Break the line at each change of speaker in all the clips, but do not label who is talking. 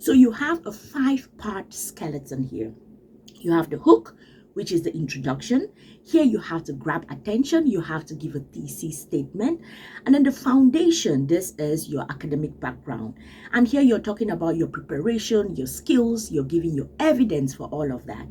So you have a 5-part skeleton here. You have the hook, which is the introduction. Here you have to grab attention, you have to give a thesis statement. And then the foundation, this is your academic background. And here you're talking about your preparation, your skills, you're giving your evidence for all of that.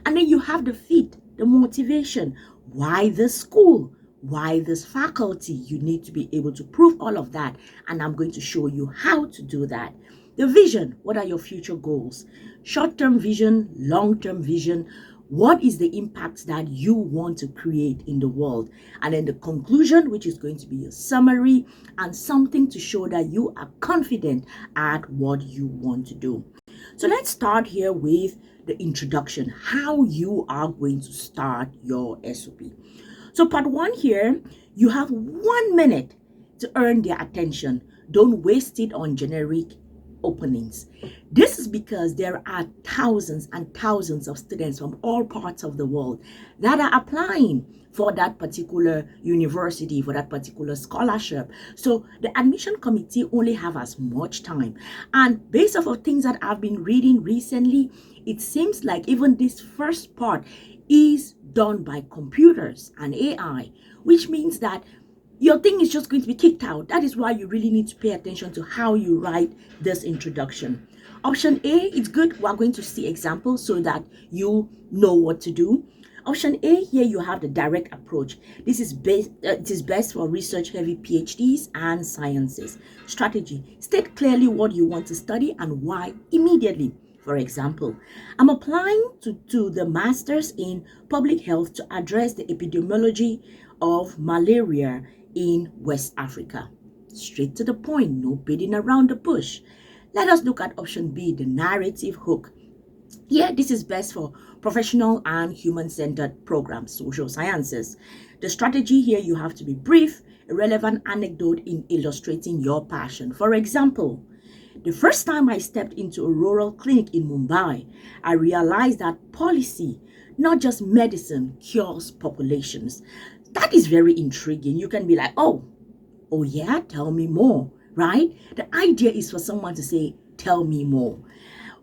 And then you have the feet, the motivation. Why this school? Why this faculty? You need to be able to prove all of that. And I'm going to show you how to do that. The vision, what are your future goals? Short-term vision, long-term vision. What is the impact that you want to create in the world? And then the conclusion, which is going to be a summary and something to show that you are confident at what you want to do. So let's start here with the introduction, how you are going to start your SOP. So part 1 here, you have 1 minute to earn their attention. Don't waste it on generic openings. This is because there are thousands and thousands of students from all parts of the world that are applying for that particular university, for that particular scholarship. So the admission committee only have as much time. And based off of things that I've been reading recently, it seems like even this first part is done by computers and AI, which means that your thing is just going to be kicked out. That is why you really need to pay attention to how you write this introduction. Option A, it's good. We're going to see examples so that you know what to do. Option A, here you have the direct approach. This is it is best for research-heavy PhDs and sciences. Strategy, state clearly what you want to study and why immediately. For example, I'm applying to the Masters in Public Health to address the epidemiology of malaria in West Africa. Straight to the point, no beating around the bush. Let us look at option B, the narrative hook. Here, this is best for professional and human-centered programs, social sciences. The strategy here, you have to be brief, a relevant anecdote in illustrating your passion. For example, the first time I stepped into a rural clinic in Mumbai, I realized that policy, not just medicine, cures populations. That is very intriguing. You can be like, oh yeah, tell me more, right? The idea is for someone to say, tell me more.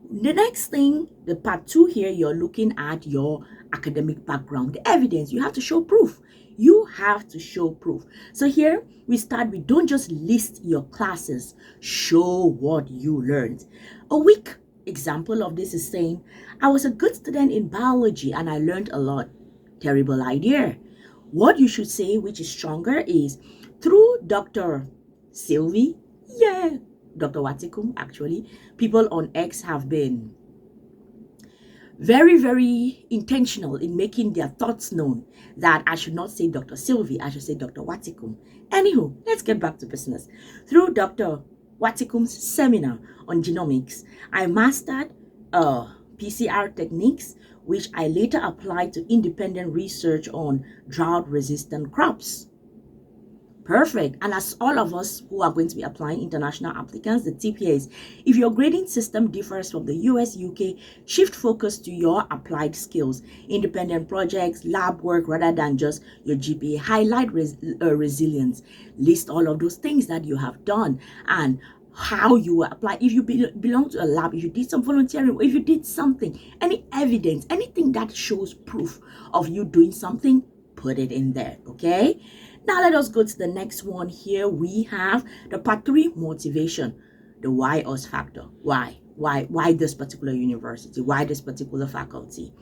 The next thing, the part 2 here, you're looking at your academic background, the evidence. You have to show proof. You have to show proof. So here we start with, don't just list your classes, show what you learned. A weak example of this is saying, I was a good student in biology and I learned a lot. Terrible idea. What you should say, which is stronger, is through Dr. Sylvie, Dr. Watikum, actually, people on X have been very, very intentional in making their thoughts known that I should not say Dr. Sylvie, I should say Dr. Watikum. Anywho, let's get back to business. Through Dr. Watikum's seminar on genomics, I mastered PCR techniques, which I later applied to independent research on drought-resistant crops. Perfect. And as all of us who are going to be applying, international applicants, the tip here is, if your grading system differs from the US, UK, shift focus to your applied skills, independent projects, lab work, rather than just your GPA. Highlight resilience. List all of those things that you have done and how you apply. If you belong to a lab, if you did some volunteering, if you did something, any evidence, anything that shows proof of you doing something, put it in there, okay? Now let us go to the next one. Here we have the part 3, motivation, the why us factor. Why this particular university? Why this particular faculty?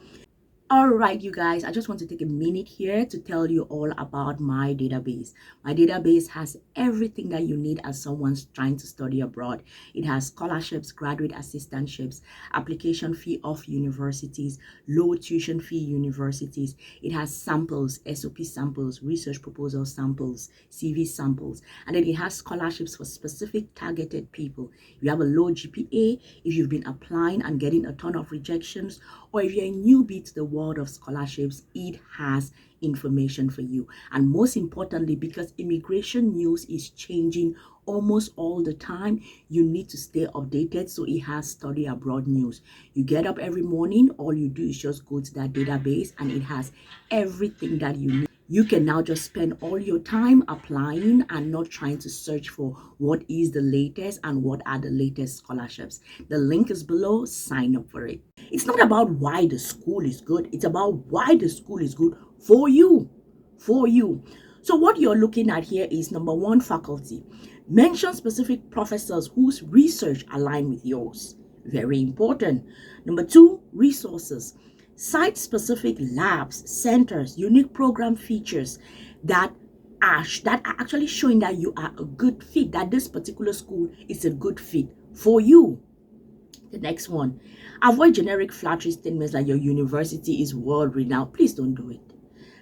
All right, you guys, I just want to take a minute here to tell you all about my database. My database has everything that you need as someone's trying to study abroad. It has scholarships, graduate assistantships, application fee off universities, low tuition fee universities. It has samples, SOP samples, research proposal samples, CV samples, and then it has scholarships for specific targeted people. If you have a low GPA, if you've been applying and getting a ton of rejections, or if you're a newbie to the world of scholarships, it has information for you. And most importantly, because immigration news is changing almost all the time, you need to stay updated. So it has study abroad news. You get up every morning, all you do is just go to that database and it has everything that you need. You can now just spend all your time applying and not trying to search for what is the latest and what are the latest scholarships. The link is below. Sign up for it. It's not about why the school is good. It's about why the school is good for you. For you. So what you're looking at here is number one, faculty. Mention specific professors whose research align with yours. Very important. Number two, resources. Cite specific labs, centers, unique program features that are actually showing that you are a good fit, that this particular school is a good fit for you. The next one, avoid generic flattery statements like your university is world renowned. Please don't do it.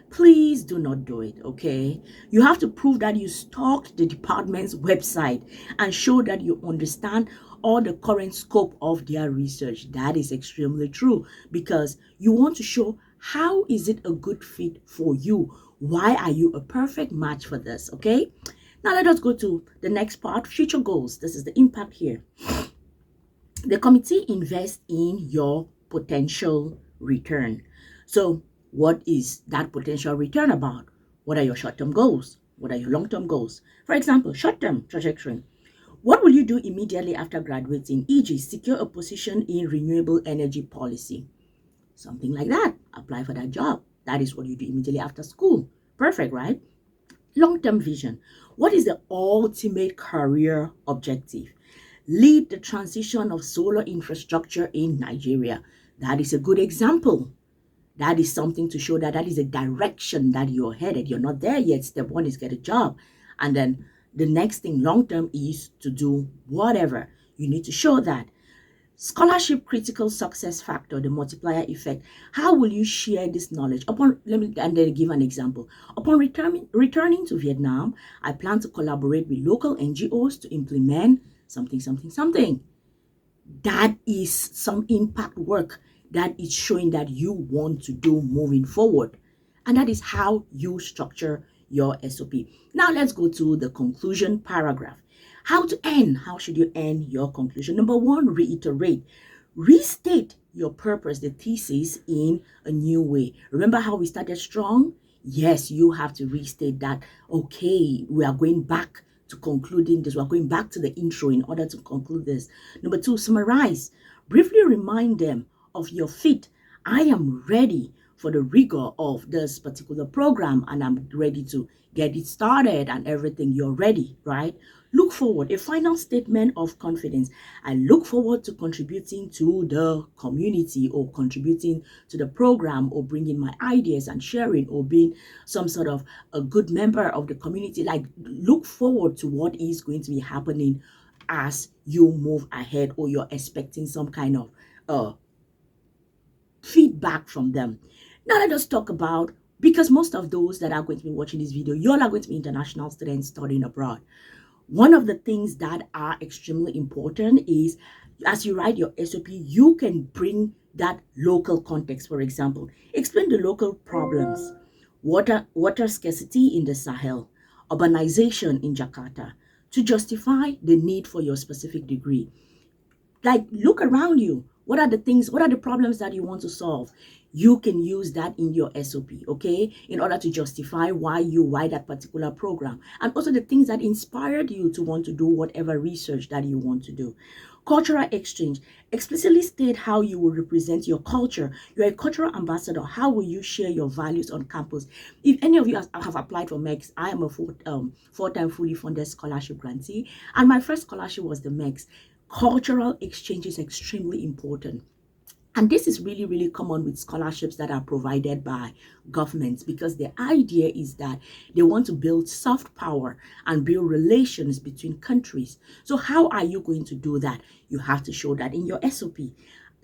Please do not do it, okay? You have to prove that you stalked the department's website and show that you understand all the current scope of their research. That is extremely true because you want to show how is it a good fit for you? Why are you a perfect match for this, okay? Now let us go to the next part, future goals. This is the impact here. The committee invests in your potential return. So what is that potential return about? What are your short-term goals? What are your long-term goals? For example, short-term trajectory. What will you do immediately after graduating? E.g., secure a position in renewable energy policy. Something like that. Apply for that job. That is what you do immediately after school. Perfect, right? Long-term vision. What is the ultimate career objective? Lead the transition of solar infrastructure in Nigeria. That is a good example. That is something to show that that is a direction that you're headed. You're not there yet. Step one is get a job. And then the next thing long term is to do whatever. You need to show that. Scholarship critical success factor, the multiplier effect. How will you share this knowledge? And then give an example. Upon returning to Vietnam, I plan to collaborate with local NGOs to implement something. That is some impact work that is showing that you want to do moving forward. And that is how you structure your SOP. Now let's go to the conclusion paragraph. How to end? How should you end your conclusion? Number one, reiterate. Restate your purpose, the thesis, in a new way. Remember how we started strong? Yes, you have to restate that. Okay, we are going back to concluding this. We're going back to the intro in order to conclude this. Number two, summarize. Briefly remind them of your fit. I am ready for the rigor of this particular program and I'm ready to get it started and everything. You're ready, right? Look forward. A final statement of confidence. I look forward to contributing to the community or contributing to the program or bringing my ideas and sharing or being some sort of a good member of the community. Like, look forward to what is going to be happening as you move ahead or you're expecting some kind of feedback from them. Now let us talk about, because most of those that are going to be watching this video, you all are going to be international students studying abroad. One of the things that are extremely important is as you write your SOP, you can bring that local context. For example, explain the local problems, water scarcity in the Sahel, urbanization in Jakarta, to justify the need for your specific degree. Like, look around you. What are the problems that you want to solve? You can use that in your SOP, okay, in order to justify why that particular program, and also the things that inspired you to want to do whatever research that you want to do. Cultural exchange. Explicitly state how you will represent your culture. You're a cultural ambassador. How will you share your values on campus? If any of you have applied for MEX, I am a four-time fully funded scholarship grantee, and my first scholarship was the MEX. Cultural exchange is extremely important. And this is really, really common with scholarships that are provided by governments, because the idea is that they want to build soft power and build relations between countries. So how are you going to do that? You have to show that in your SOP.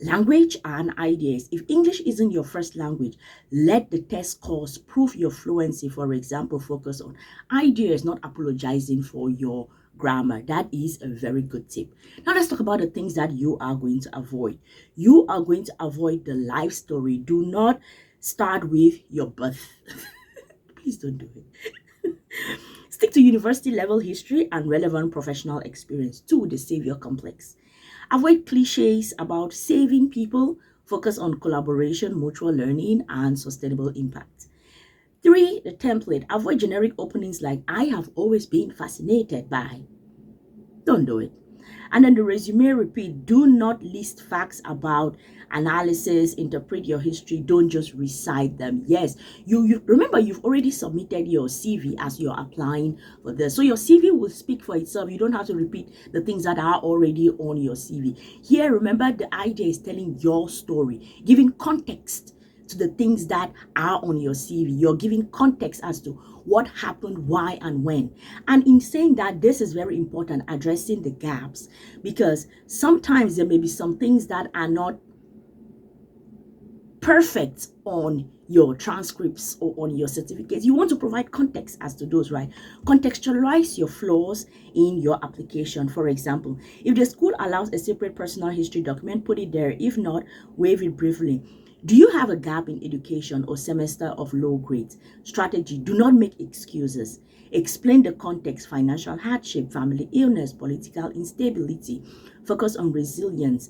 Language and ideas. If English isn't your first language, let the test scores prove your fluency. For example, focus on ideas, not apologizing for your grammar. That is a very good tip. Now let's talk about the things that you are going to avoid. You are going to avoid the life story. Do not start with your birth. Please don't do it. Stick to university level history and relevant professional experience. 2, the savior complex. Avoid cliches about saving people. Focus on collaboration, mutual learning, and sustainable impact. 3, the template. Avoid generic openings like I have always been fascinated by. Don't do it. And then the resume repeat. Do not list facts about analysis, interpret your history. Don't just recite them. Yes, you remember you've already submitted your CV as you're applying for this. So your CV will speak for itself. You don't have to repeat the things that are already on your CV. Here, remember the idea is telling your story, giving context to the things that are on your CV. You're giving context as to what happened, why, and when. And in saying that, this is very important, addressing the gaps, because sometimes there may be some things that are not perfect on your transcripts or on your certificates. You want to provide context as to those, right? Contextualize your flaws in your application. For example, if the school allows a separate personal history document, put it there. If not, waive it briefly. Do you have a gap in education or semester of low grades? Strategy: do not make excuses. Explain the context: financial hardship, family illness, political instability. Focus on resilience.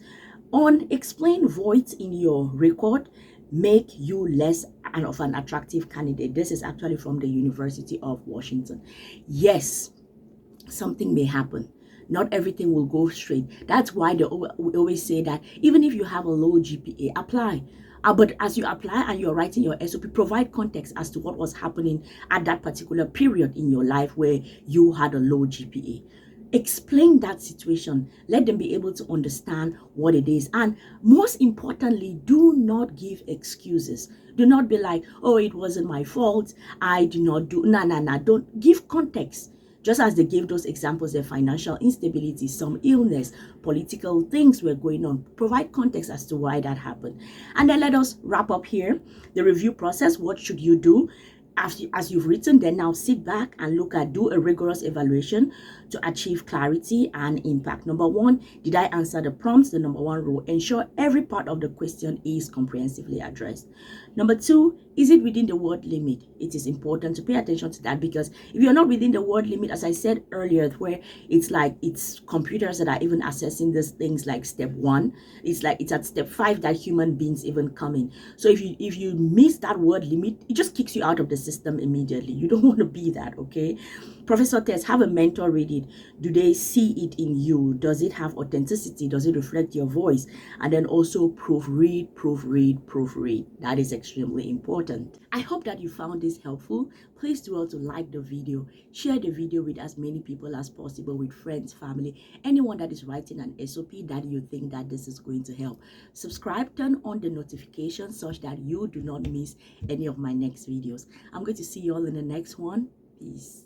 On explain voids in your record, make you less of an attractive candidate. This is actually from the University of Washington. Yes, something may happen. Not everything will go straight. That's why we always say that even if you have a low GPA, apply. But as you apply and you're writing your SOP, provide context as to what was happening at that particular period in your life where you had a low GPA. Explain that situation. Let them be able to understand what it is. And most importantly, do not give excuses. Do not be like, oh, it wasn't my fault. I did not do. No. Don't give context. Just as they gave those examples of financial instability, some illness, political things were going on. Provide context as to why that happened. And then let us wrap up here. The review process. What should you do? As you've written, then now sit back and do a rigorous evaluation to achieve clarity and impact. Number 1, did I answer the prompts? The number 1 rule: ensure every part of the question is comprehensively addressed. Number 2, is it within the word limit? It is important to pay attention to that, because if you're not within the word limit, as I said earlier, where it's computers that are even assessing these things like step 1, it's at step 5 that human beings even come in. So if you miss that word limit, it just kicks you out of the system immediately. You don't want to be that, okay? Professor test: have a mentor read it. Do they see it in you? Does it have authenticity? Does it reflect your voice? And then also proofread. That is extremely important. I hope that you found this helpful. Please do also like the video, share the video with as many people as possible, with friends, family, anyone that is writing an SOP that you think that this is going to help. Subscribe, turn on the notifications such that you do not miss any of my next videos. I'm going to see you all in the next one. Peace.